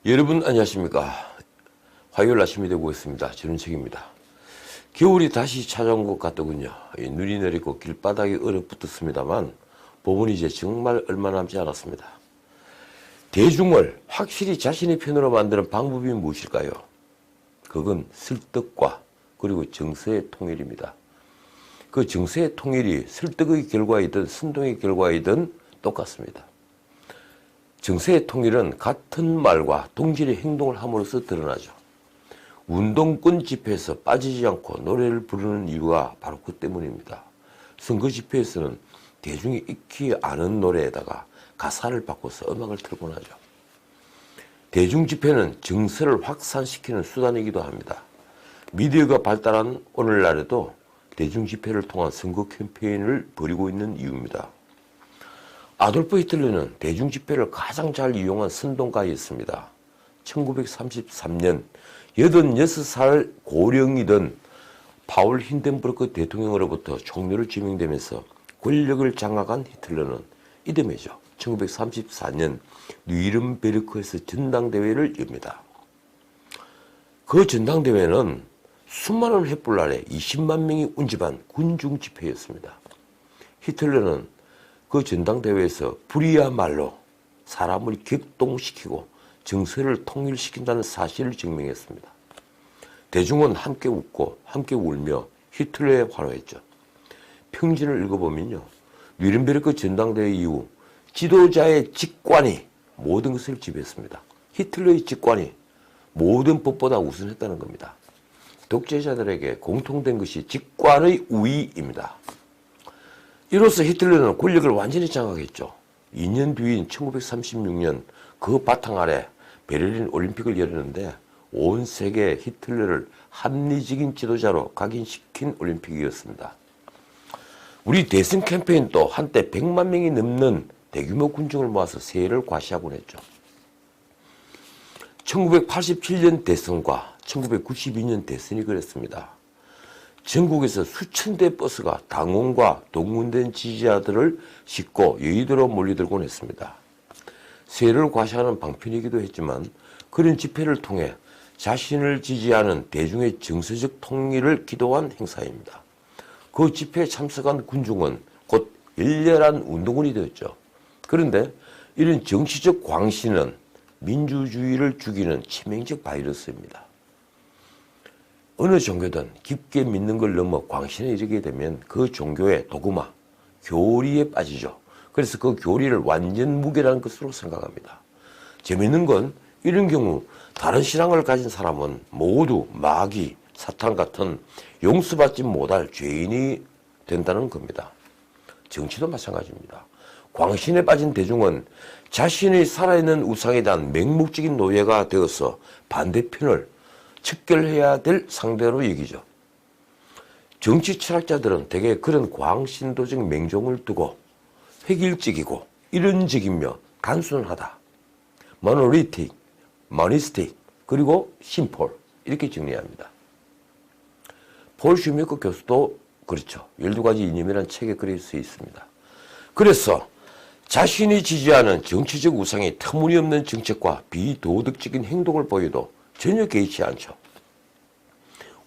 여러분 안녕하십니까. 화요일 아침이 되고 있습니다. 전은책입니다. 겨울이 다시 찾아온 것 같더군요. 눈이 내리고 길바닥이 얼어붙었습니다만 봄은 이제 정말 얼마 남지 않았습니다. 대중을 확실히 자신의 편으로 만드는 방법이 무엇일까요? 그건 설득과 그리고 정서의 통일입니다. 그 정서의 통일이 설득의 결과이든 선동의 결과이든 똑같습니다. 정서의 통일은 같은 말과 동질의 행동을 함으로써 드러나죠. 운동권 집회에서 빠지지 않고 노래를 부르는 이유가 바로 그 때문입니다. 선거 집회에서는 대중이 익히 아는 노래에다가 가사를 바꿔서 음악을 틀곤 하죠. 대중 집회는 정서를 확산시키는 수단이기도 합니다. 미디어가 발달한 오늘날에도 대중 집회를 통한 선거 캠페인을 벌이고 있는 이유입니다. 아돌프 히틀러는 대중 집회를 가장 잘 이용한 선동가였습니다. 1933년 86살 고령이던 파울 힌덴부르크 대통령으로부터 총리를 지명되면서 권력을 장악한 히틀러는 이듬해죠. 1934년 뉘른베르크에서 전당대회를 엽니다. 그 전당대회는 수많은 횃불 아래 20만 명이 운집한 군중 집회였습니다. 히틀러는 그 전당대회에서 불이야말로 사람을 격동시키고 정서를 통일시킨다는 사실을 증명했습니다. 대중은 함께 웃고 함께 울며 히틀러에 환호했죠. 평진을 읽어보면요. 뉘른베르크 전당대회 이후 지도자의 직관이 모든 것을 지배했습니다. 히틀러의 직관이 모든 법보다 우선했다는 겁니다. 독재자들에게 공통된 것이 직관의 우위입니다. 이로써 히틀러는 권력을 완전히 장악했죠. 2년 뒤인 1936년 그 바탕 아래 베를린 올림픽을 열었는데 온 세계에 히틀러를 합리적인 지도자로 각인시킨 올림픽이었습니다. 우리 대선 캠페인도 한때 100만 명이 넘는 대규모 군중을 모아서 세해를 과시하곤 했죠. 1987년 대선과 1992년 대선이 그랬습니다. 전국에서 수천 대의 버스가 당원과 동원된 지지자들을 싣고 여의도로 몰려들곤 했습니다. 세해를 과시하는 방편이기도 했지만 그런 집회를 통해 자신을 지지하는 대중의 정서적 통일을 기도한 행사입니다. 그 집회에 참석한 군중은 곧 열렬한 운동원이 되었죠. 그런데 이런 정치적 광신은 민주주의를 죽이는 치명적 바이러스입니다. 어느 종교든 깊게 믿는 걸 넘어 광신에 이르게 되면 그 종교의 도그마, 교리에 빠지죠. 그래서 그 교리를 완전 무결한 것으로 생각합니다. 재미있는 건 이런 경우 다른 신앙을 가진 사람은 모두 마귀, 사탄 같은 용서받지 못할 죄인이 된다는 겁니다. 정치도 마찬가지입니다. 광신에 빠진 대중은 자신의 살아있는 우상에 대한 맹목적인 노예가 되어서 반대편을 척결해야 될 상대로 여기죠. 정치 철학자들은 대개 그런 광신도적 맹종을 두고 획일적이고 이론적이며 단순하다. 모노리틱, 모니스틱, 그리고 심폴 이렇게 정리합니다. 폴 슈메커 교수도 그렇죠. 12가지 이념이라는 책에 그럴 수 있습니다. 그래서 자신이 지지하는 정치적 우상이 터무니없는 정책과 비도덕적인 행동을 보여도 전혀 개의치 않죠.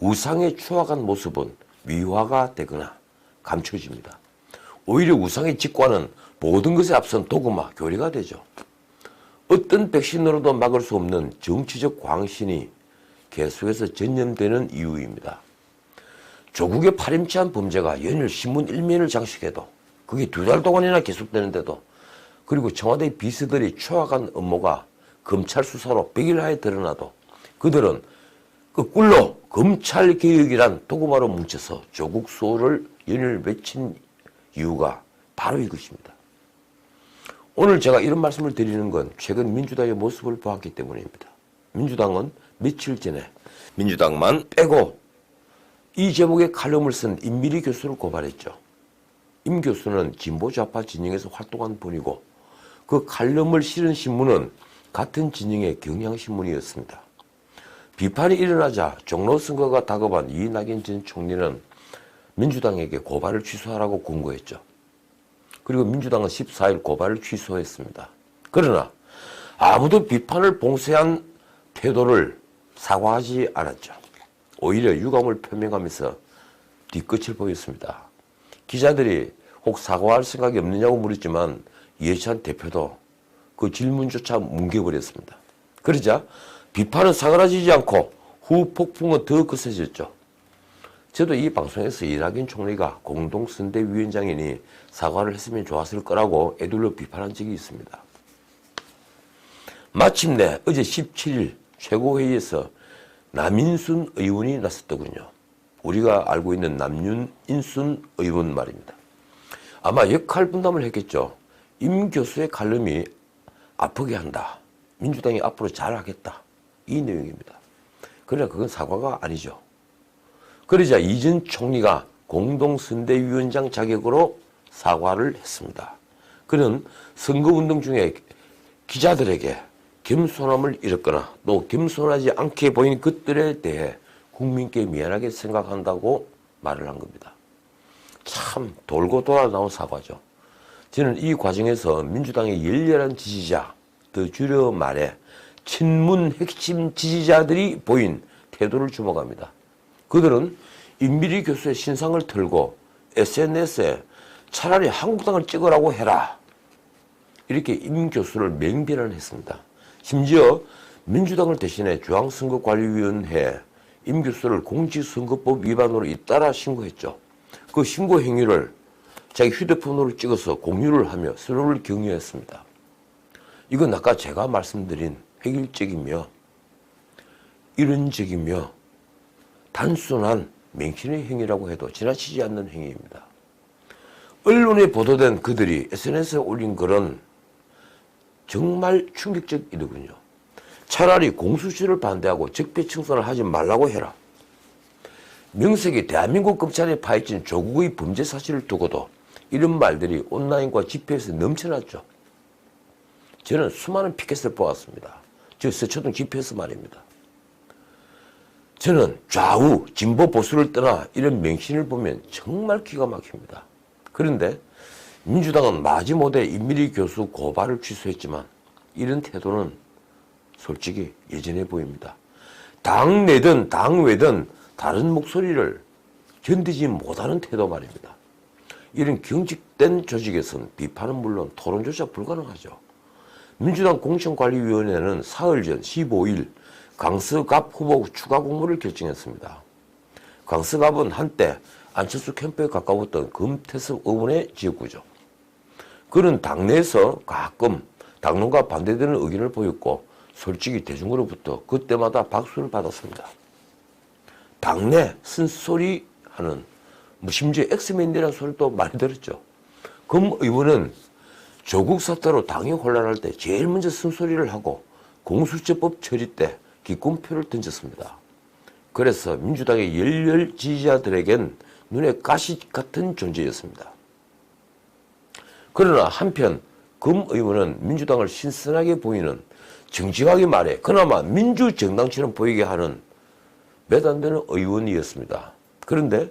우상의 추악한 모습은 미화가 되거나 감춰집니다. 오히려 우상의 직관은 모든 것에 앞선 도그마, 교리가 되죠. 어떤 백신으로도 막을 수 없는 정치적 광신이 계속해서 전염되는 이유입니다. 조국의 파렴치한 범죄가 연일 신문 일면을 장식해도 그게 2달 동안이나 계속되는데도 그리고 청와대 비서들이 추악한 업무가 검찰 수사로 100일하에 드러나도 그들은 그 꿀로 검찰개혁이란 도구마로 뭉쳐서 조국 수호를 연일 외친 이유가 바로 이것입니다. 오늘 제가 이런 말씀을 드리는 건 최근 민주당의 모습을 보았기 때문입니다. 민주당은 며칠 전에 민주당만 빼고 이 제목의 칼럼을 쓴 임미리 교수를 고발했죠. 임 교수는 진보 좌파 진영에서 활동한 분이고 그 칼럼을 실은 신문은 같은 진영의 경향신문이었습니다. 비판이 일어나자 종로 선거가 다가간 이낙연 전 총리는 민주당에게 고발을 취소하라고 권고했죠. 그리고 민주당은 14일 고발을 취소했습니다. 그러나 아무도 비판을 봉쇄한 태도를 사과하지 않았죠. 오히려 유감을 표명하면서 뒤끝을 보였습니다. 기자들이 혹 사과할 생각이 없느냐고 물었지만 이해찬 대표도 그 질문조차 뭉개버렸습니다. 그러자 비판은 사그라지지 않고 후 폭풍은 더 거세졌죠. 저도 이 방송에서 이낙연 총리가 공동선대위원장이니 사과를 했으면 좋았을 거라고 애둘러 비판한 적이 있습니다. 마침내 어제 17일 최고회의에서 남인순 의원이 나섰더군요. 우리가 알고 있는 남윤인순 의원 말입니다. 아마 역할 분담을 했겠죠. 임 교수의 칼럼이 아프게 한다. 민주당이 앞으로 잘하겠다. 이 내용입니다. 그러나 그건 사과가 아니죠. 그러자 이전 총리가 공동선대위원장 자격으로 사과를 했습니다. 그는 선거운동 중에 기자들에게 겸손함을 잃었거나 또 겸손하지 않게 보인 것들에 대해 국민께 미안하게 생각한다고 말을 한 겁니다. 참 돌고 돌아 나온 사과죠. 저는 이 과정에서 민주당의 열렬한 지지자, 더 줄여 말해 친문 핵심 지지자들이 보인 태도를 주목합니다. 그들은 임미리 교수의 신상을 털고 SNS에 차라리 한국당을 찍으라고 해라. 이렇게 임 교수를 맹비난했습니다. 심지어 민주당을 대신해 중앙선거관리위원회에 임 교수를 공직선거법 위반으로 잇따라 신고했죠. 그 신고 행위를 자기 휴대폰으로 찍어서 공유를 하며 서로를 격려했습니다. 이건 아까 제가 말씀드린 획일적이며 이론적이며 단순한 맹신의 행위라고 해도 지나치지 않는 행위입니다. 언론에 보도된 그들이 SNS에 올린 글은 정말 충격적이더군요. 차라리 공수처를 반대하고 적폐청산을 하지 말라고 해라. 명색이 대한민국 검찰에 파헤친 조국의 범죄 사실을 두고도 이런 말들이 온라인과 집회에서 넘쳐났죠. 저는 수많은 피켓을 보았습니다. 저 서초동 집회에서 말입니다. 저는 좌우, 진보, 보수를 떠나 이런 맹신을 보면 정말 기가 막힙니다. 그런데 민주당은 마지못해 임미리 교수 고발을 취소했지만 이런 태도는 솔직히 예전해 보입니다. 당 내든 당 외든 다른 목소리를 견디지 못하는 태도 말입니다. 이런 경직된 조직에서는 비판은 물론 토론조차 불가능하죠. 민주당 공천관리위원회는 사흘 전 15일 강서갑 후보 추가 공모를 결정했습니다. 강서갑은 한때 안철수 캠프에 가까웠던 금태섭 의원의 지역구죠. 그는 당내에서 가끔 당론과 반대되는 의견을 보였고 솔직히 대중으로부터 그때마다 박수를 받았습니다. 당내 쓴소리 하는 심지어 엑스맨이라는 소리도 많이 들었죠. 금 의원은 조국 사태로 당이 혼란할 때 제일 먼저 쓴소리를 하고 공수처법 처리 때 기권표를 던졌습니다. 그래서 민주당의 열렬 지지자들에겐 눈에 가시 같은 존재였습니다. 그러나 한편 금 의원은 민주당을 신선하게 보이는 정직하게 말해 그나마 민주정당처럼 보이게 하는 몇 안 되는 의원이었습니다. 그런데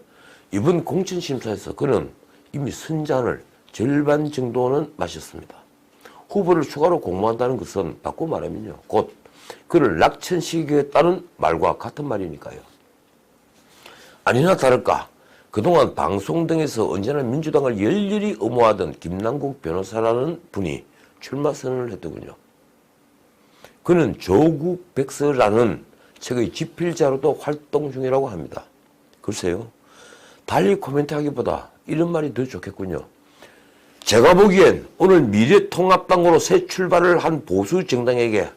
이번 공천심사에서 그는 이미 선잔을 절반 정도는 마셨습니다. 후보를 추가로 공모한다는 것은 바꿔 말하면요, 곧 그를 낙천시키겠다는 말과 같은 말이니까요. 아니나 다를까 그동안 방송 등에서 언제나 민주당을 열렬히 옹호하던 김남국 변호사라는 분이 출마 선언을 했더군요. 그는 조국 백서라는 책의 집필자로도 활동 중이라고 합니다. 글쎄요, 달리 코멘트하기보다 이런 말이 더 좋겠군요. 제가 보기엔 오늘 미래통합당으로 새 출발을 한 보수 정당에게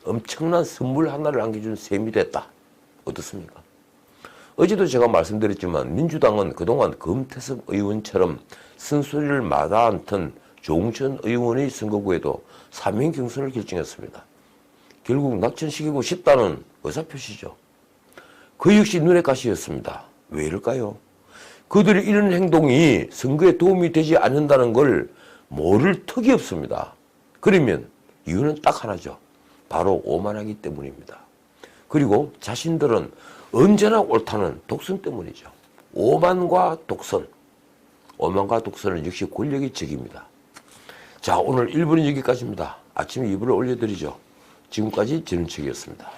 엄청난 선물 하나를 안겨준 셈이 됐다. 어떻습니까? 어제도 제가 말씀드렸지만 민주당은 그동안 금태섭 의원처럼 쓴소리를 마다 않던 조웅천 의원의 선거구에도 사면 경선을 결정했습니다. 결국 낙천시키고 싶다는 의사표시죠. 그 역시 눈에 가시였습니다. 왜 이럴까요? 그들의 이런 행동이 선거에 도움이 되지 않는다는 걸 모를 턱이 없습니다. 그러면 이유는 딱 하나죠. 바로 오만하기 때문입니다. 그리고 자신들은 언제나 옳다는 독선 때문이죠. 오만과 독선. 오만과 독선은 역시 권력의 적입니다. 자, 오늘 1부는 여기까지입니다. 아침에 2부를 올려드리죠. 지금까지 지른책이었습니다.